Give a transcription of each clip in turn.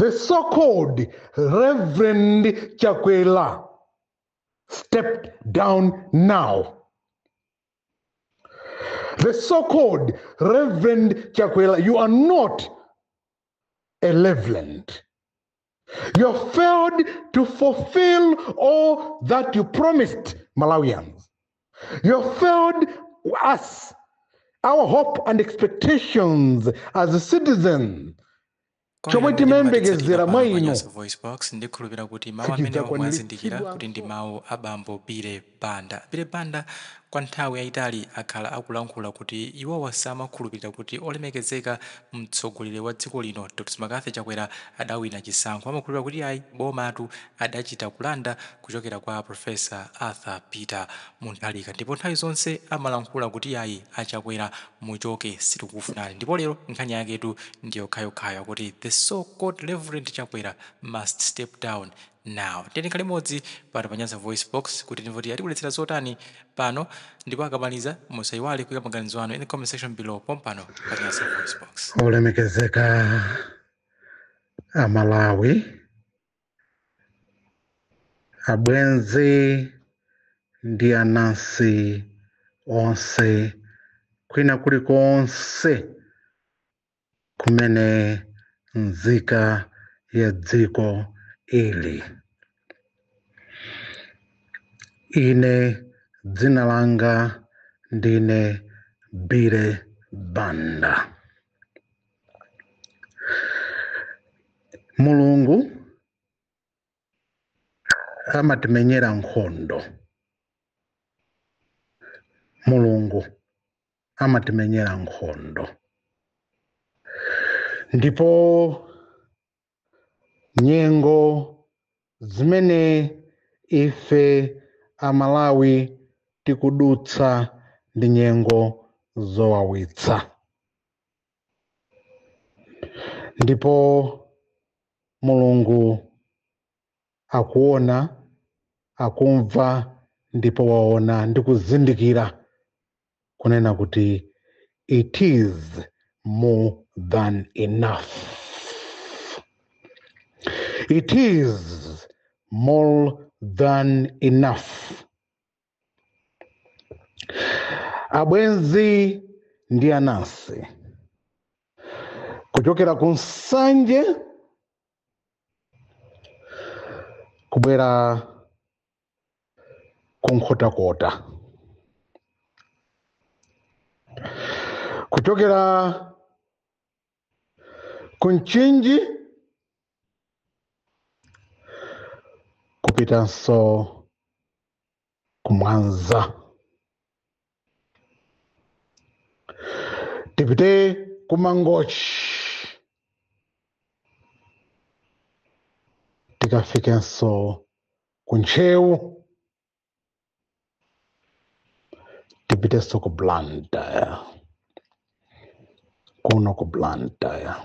The so-called Reverend Chakwera stepped down now. The so-called Reverend Chakwera, you are not a reverend. You have failed to fulfill all that you promised Malawians. You have failed us, our hope and expectations as a citizen. Chomwe timembegezera mwaino voice box ndikhulupira kuti mawu amenewo mwazindikira kuti ndi mawu abambo Bile Banda. Bile Banda kwa nthawi yayitali akhala akulankhula kuti iwowa samakhulupirira kuti olemekezeka mtsogoleri wa dziko lino Dr. Makathi Chakwera adawina chisankho. Amakhulupirira kuti ayi bomatu adachita kulanda kuchokera kwa Professor Arthur Peter Mutharika, ndipo nthawi zonse amalankhula kuti ayi achakwera muchoke sitikufunani. Ndipo lero nkhani yaketu ndiyo khayokhayo kuti the so-called Reverend Chakwera must step down now. Tenikhale modzi pano pa Nyanza voice box kuti ndivoti atikuletsera zotani pano, ndipo akamaliza musayiwale kuyika maganizo anu in the comment section below pompano pa Nyanza voice box. olemekezeka Amalawi, abwenzi ndi anansi onse kwina kulikonse kumene nzika ya dziko ili. Ine dzina langa ndine Bile Banda. Mulungu amatimenyera nkhondo. Mulungu amatimenyera nkhondo. Ndipo nyengo zimene ife Amalawi tikudutsa ndi nyengo zowawitsa. Ndipo Mulungu akuona, akumva, ndipo waona ndi kuzindikira kunena kuti it is more than enough. It is more than enough. Abwenzi ndi anansi kuchokera ku Nsanje kubwera ku Nkhotakota, kuchokera ku Nchinji kupitanso ku Mwanza, tipite ku Mangochi, tikafikenso ku Nchewu, tipitenso ku Blantyre, kuno ku Blantyre.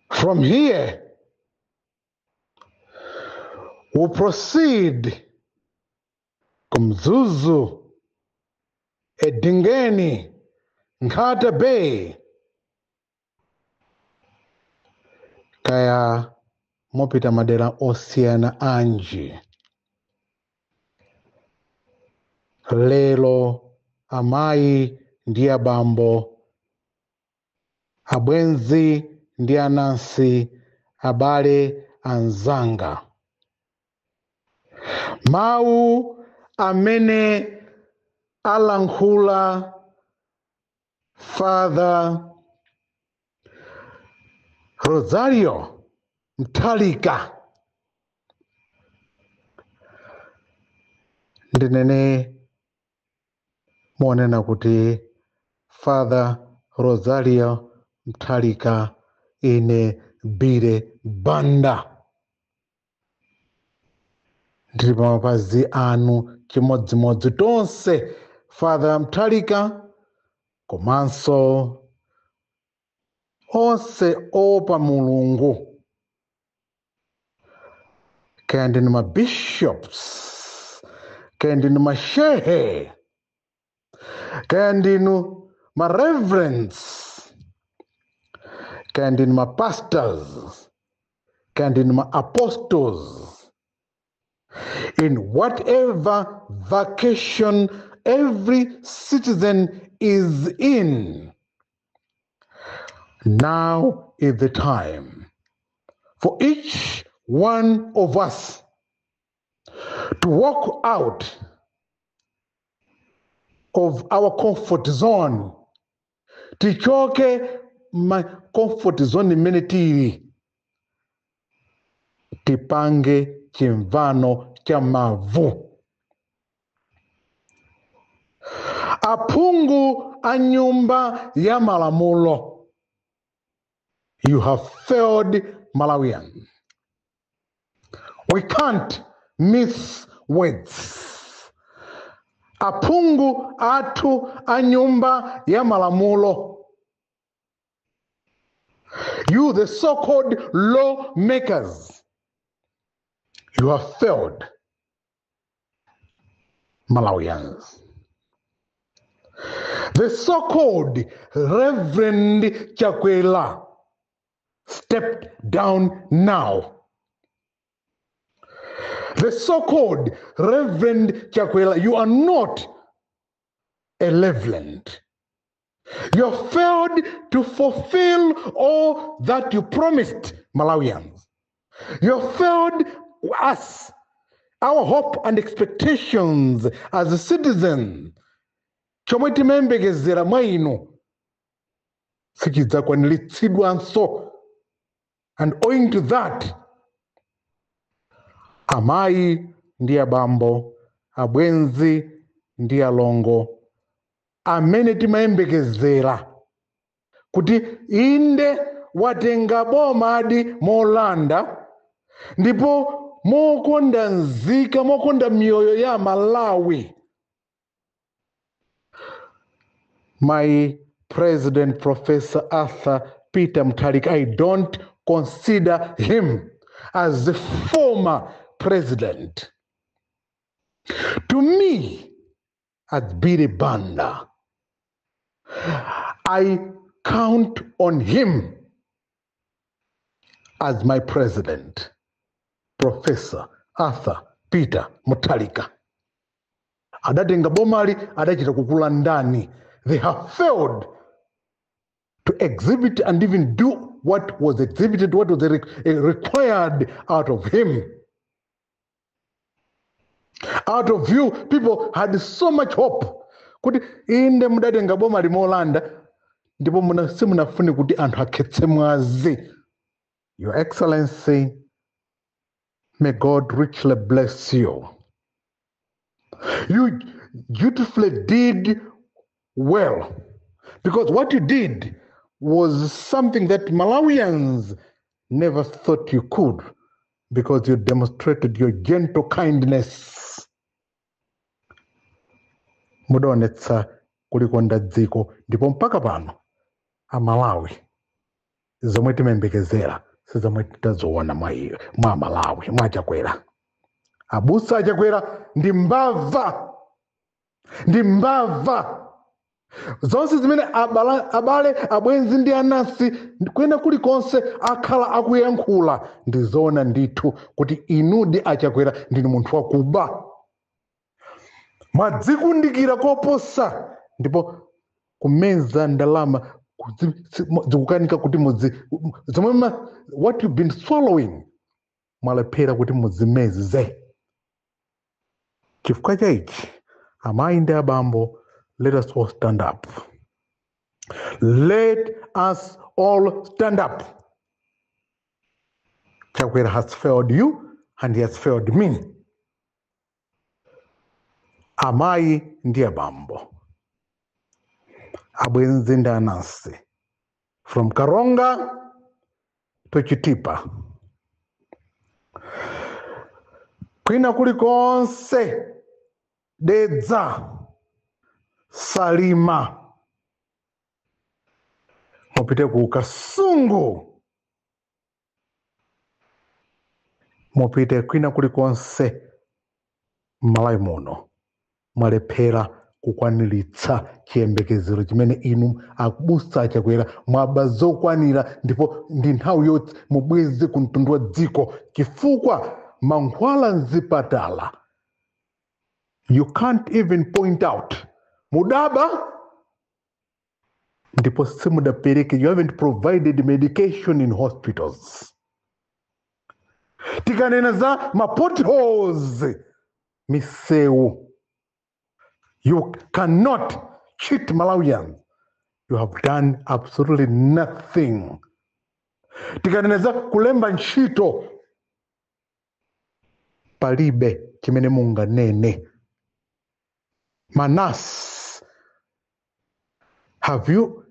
From here, we'll proceed Kumzuzu, Edingeni, Nkhata Bay, kaya mopita madera osiyana anji. Lelo amayi ndi abambo, abwenzi ndi anansi, abale anzanga, mawu amene alankhula Father Rosario Mutharika ndinene monena kuti Father Rosario Mutharika ine Bile Banda ndili pa mapazi anu chimodzimodzi tonse. Father Mutharika komanso onse opa Mulungu, kaya ndinu ma bishops, kaya ndinu mashehe, kaya ndinu ma reverends, kandi nima pastors, kandi nima apostles, in whatever vacation every citizen is in. Now is the time for each one of us to walk out of our comfort zone. Tichoke my comfort zone imene tipange chimvano cha mavu. Aphungu a nyumba ya malamulo. You have failed Malawians. We can't miss words. Aphungu atu a nyumba ya malamulo. You, the so-called lawmakers, you have failed Malawians. The so-called Reverend Chakwera stepped down now. The so-called Reverend Chakwera, you are not a Reverend. You have failed to fulfill all that you promised Malawians. You have failed us, our hope and expectations as a citizen. Chomwe timembegezera mwainu sichidzakwanitsidwanso. And owing to that, amayi ndi abambo, abwenzi ndi alongo, amene timayembekezera kuti inde watenga bomadi molanda, ndipo mokonda nzika, mokonda miyoyo ya Malawi. My President Professor Arthur Peter Mutharika, I don't consider him as the former president. To me, as Billy Banda, I count on him as my president, Professor Arthur Peter Mutharika. Adatenga bomali, adachita kukula ndani. They have failed to exhibit and even do what was exhibited, what was required out of him. Out of you, people had so much hope. Kuti inde mudatenga boma limolanda, ndipo simunafuni kuti anthu akhetse mwazi. Your Excellency, may God richly bless you. You beautifully did well, because what you did was something that Malawians never thought you could, because you demonstrated your gentle kindness. Mudaonetsa kulikonda dziko, ndipo mpaka pano Malawi zomwe timembekezera sizomwe titazoona mwa Malawi, mwa Chakwera. Abusa Chakwera ndi mbava, ndi mbava. Zonse zimene abale abwenzi ndi anansi kwena kulikonse akhala akuyankhula ndizoona ndithu kuti inudi Achakwera ndinu munthu wakuba. Mwadzikundikira koposa, ndipo kumeza ndalama zikukanika kuti zomwe what you've been swallowing mwalephera kuti muzimeze. Chifukwa chaichi, amayi ndi abambo, let us all stand up. Let us all stand up. Chakwera has failed you and he has failed me. Amayi ndi abambo, abwenzi ndi anansi, from Karonga to Chitipa, kwina kulikonse, Dedza, Salima, mupite ku Kasungu, mupite kwina kulikonse Malawi muno, mwalephera kukwaniritsa chiyembekezero chimene inu abusa Chakwera mwaba zokwanira ndipo ndi nthawi yoti mubweze ku mtundu wa dziko chifukwa mankhwala mzipatala you can't even point out mudaba ndipo simudapereke, you haven't provided medication in hospitals. Tikanena za ma potholes miseu, you cannot cheat Malawians. You have done absolutely nothing. Tikanena za kulemba ntchito palibe chimene munganene. Manas, have you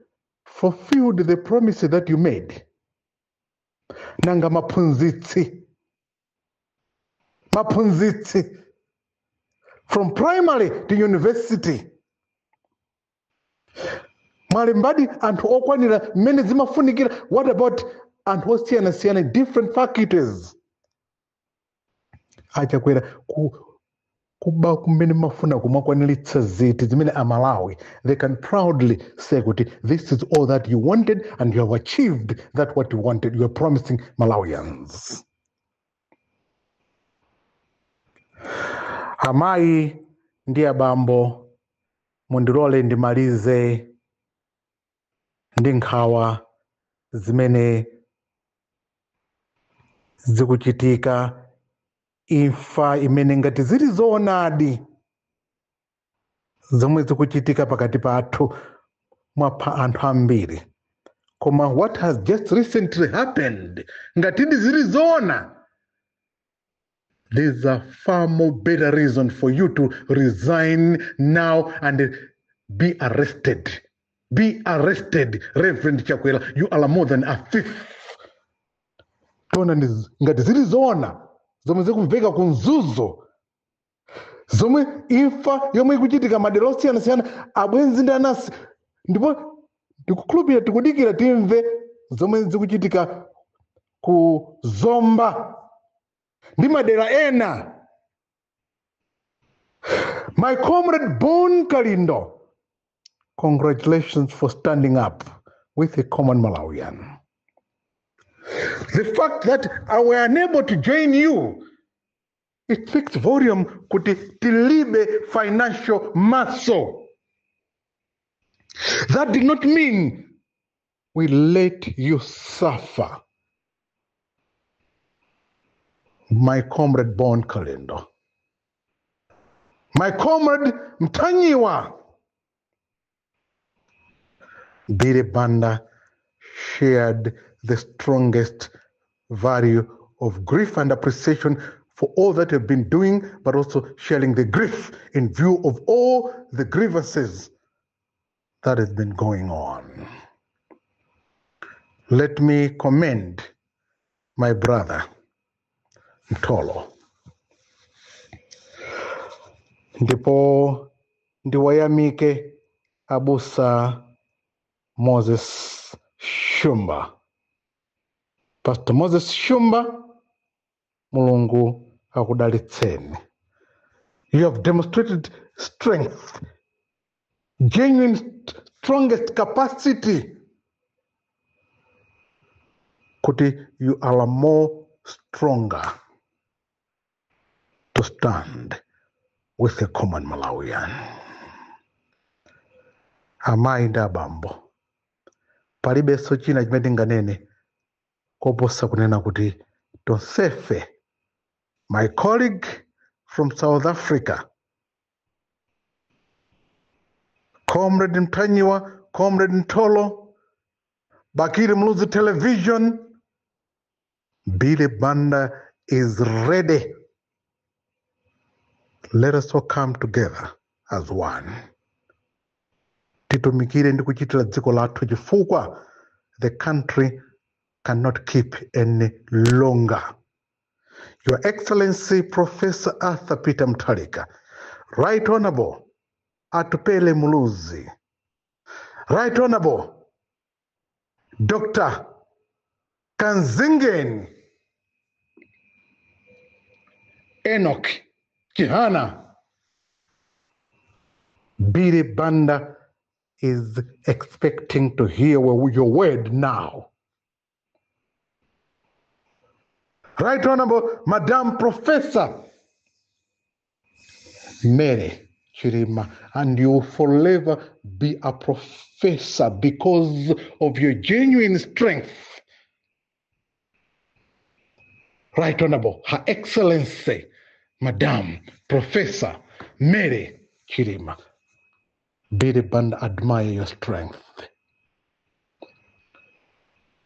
fulfilled the promises that you made? Nanga maphunzitsi from primary to university. Malimbadi anthu okwanira mmene zimafunikira. What about anthu osiyana different faculties? Achakwera kuba kumene mafuna kumakwaniritsa ziti zimene Amalawi, they can proudly say kuti this is all that you wanted and you have achieved that what you wanted. You are promising Malawians. Amayi ndi abambo, mundirole ndimalize ndi nkhawa zimene zikuchitika, imfa imene ngati zili zoonadi zomwe zikuchitika pakati pathu mwapha anthu ambiri. Koma what has just recently happened, ngati zili zoona, there's a far more better reason for you to resign now and be arrested. Be arrested, Reverend Chakwera. You are more than a thief. Tona ngati zili zoona zomwe zikumveka kunzuzo, zomwe imfa yomwe ikuchitika madera osiyana abwenzi ndi anasi, ndipo ndikukhulupirira tikudikira timve zomwe zikuchitika ku Zomba ndi madera ena. My comrade Bon Kalindo, congratulations for standing up with a common Malawian. The fact that I were unable to join you, it speaks volume kuti tilibe financial muscle. That did not mean we let you suffer. My comrade Bon Kalindo, my comrade Mtanyiwa, Bire Banda shared the strongest value of grief and appreciation for all that you've been doing, but also sharing the grief in view of all the grievances that has been going on. Let me commend my brother Ntolo. Ndipo ndiwayamike abusa Moses Shumba. Pastor Moses Shumba, Mulungu akudalitseni. You have demonstrated strength, genuine strongest capacity. Kuti you are more stronger to stand with a common Malawian. Amayi ndi abambo, palibe china chimene nganene koposa kunena kuti tonsefe, my colleague from South Africa, Comrade Mtanyiwa, Comrade Ntolo, Bakiri Mluzi Television, Bire Banda is ready. Let us all come together as one. Titumikire ndi kuchitira dziko lathu chifukwa the country cannot keep any longer. Your Excellency Professor Arthur Peter Mutharika, Right Honorable Atupele Muluzi, Right Honorable Dr. Kanzingen Enoch Kihana, Billy Banda is expecting to hear your word now. Right Honorable Madam Professor Mary Chirima, and you will forever be a professor because of your genuine strength. Right Honorable Her Excellency Madam Professor Mary Chirima, Billy Banda admire your strength.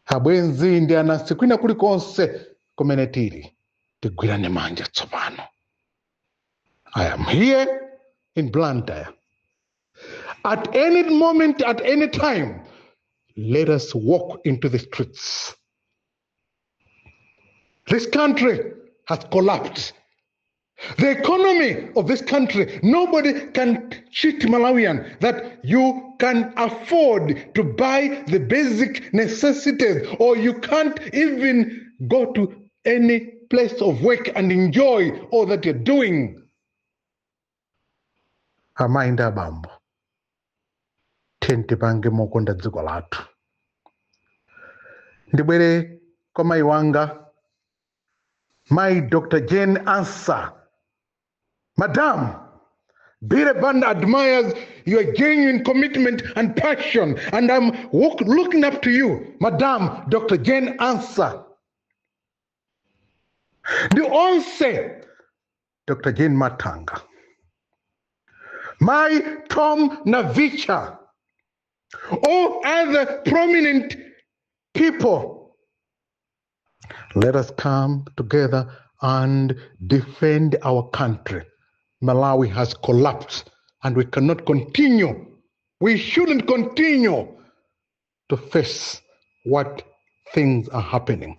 Habwenzi ndi anasi kwina kulikonse kumenetili tigwirane manja tsopano. I am here in Blantyre. At any moment, at any time, let us walk into the streets. This country has collapsed. The economy of this country, nobody can cheat Malawian that you can afford to buy the basic necessities, or you can't even go to any place of work and enjoy all that you're doing. Amainda bambo tente pange mokonda dziko lathu. Ndibwere kwa mai wanga, my Dr. Jane Ansah. Madam, Billy Banda admires your genuine commitment and passion, and I'm looking up to you, Madam Dr. Jane Ansah. The onse Dr. Jane Matanga, my Tom Navicha, all other prominent people, let us come together and defend our country. Malawi has collapsed and we cannot continue. We shouldn't continue to face what things are happening.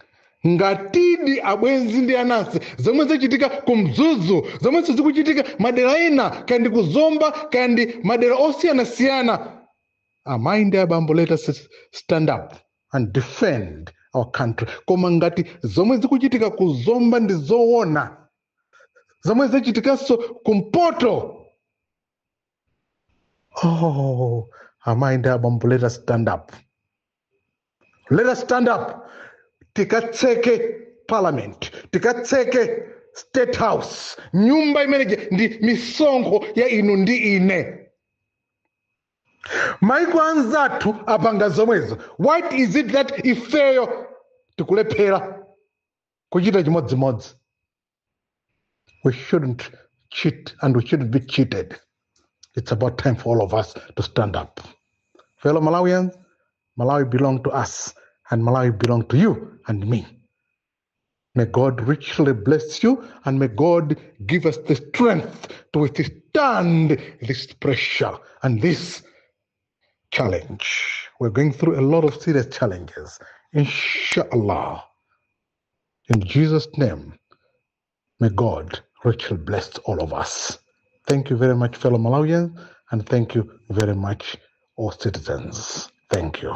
Ngatidi abwenzi ndi anasi zomwe zachitika kumzuzu, zomwe zikuchitika madera ena kandi kuzomba kandi madera osiyana-siyana. Amainde abambo, let us stand up and defend our country. Koma ngati zomwe zikuchitika kuzomba ndi zoona, zomwe zachitikaso kumpoto, oh, amainde abambo, let us stand up. Let us stand up. Tikatseke parliament, tikatseke state house, nyumba imeneje ndi misongo ya inu ndi ine. Maiko anzathu apanga zomwezo. What is it that ifeyo tikulephera kuchita chimodzimodzi? We shouldn't cheat and we shouldn't be cheated. It's about time for all of us to stand up. Fellow Malawians, Malawi belongs to us and Malawi belongs to you and me. May God richly bless you and may God give us the strength to withstand this pressure and this challenge. We're going through a lot of serious challenges. Inshallah. In Jesus' name, may God richly bless all of us. Thank you very much, fellow Malawians, and thank you very much, all citizens. Thank you.